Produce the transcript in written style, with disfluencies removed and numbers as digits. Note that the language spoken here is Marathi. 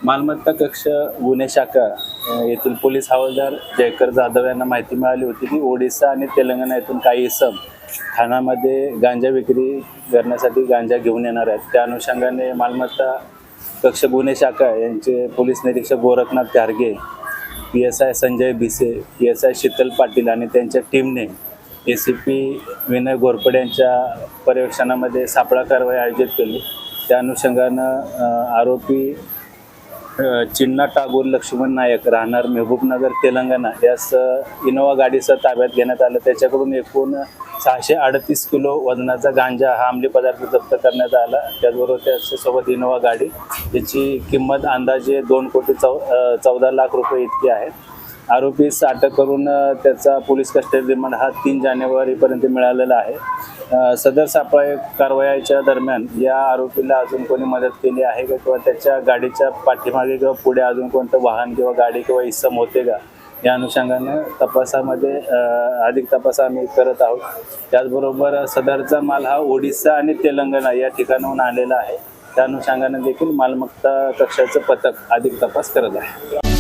मालमत्ता कक्ष गुन्हे शाखा येथील पोलीस हवालदार जयकर जाधव यांना माहिती मिळाली होती की ओडिशा आणि तेलंगणा येथून काही इसम ठाण्यामध्ये गांजा विक्री करण्यासाठी गांजा घेऊन येणार आहेत। त्या अनुषंगाने मालमत्ता कक्ष गुन्हे शाखा यांचे पोलीस निरीक्षक गोरखनाथ गारगे, PSI संजय भिसे, PSI शीतल पाटील आणि त्यांच्या टीमने ACP विनय घोरपडे यांच्या पर्यवेक्षणामध्ये सापळा कारवाई आयोजित केली। त्या अनुषंगानं आरोपी चिन्ना टागोर लक्ष्मण नायक राहणार मेहबूबनगर तेलंगणा यास इनोवा गाडीसह ताब्यात घेण्यात आलं। त्याच्याकडून एकूण 638 किलो वजनाचा गांजा हा अंमली पदार्थ जप्त करण्यात आला। त्याचबरोबर त्याच्यासोबत इनोवा गाडी याची किंमत अंदाजे 2,14 लाख रुपये इतकी आहे। आरोपीस अटक करून त्याचा पोलीस कस्टडी रिमांड हा 3 जानेवारीपर्यंत मिळालेला आहे। सदर सापळा कारवाईच्या दरम्यान या आरोपीला अजून कोणी मदत केली आहे का किंवा त्याच्या गाडीच्या पाठीमागे किंवा पुढे अजून कोणतं वाहन किंवा गाडी किंवा इसम होते का या अनुषंगाने तपासामध्ये अधिक तपास आम्ही करत आहोत। त्याचबरोबर सदरचा माल हा ओडिशा आणि तेलंगणा या ठिकाणाहून आलेला आहे। त्या अनुषंगाने देखील मालमत्ता कक्षाचं पथक अधिक तपास करत आहे।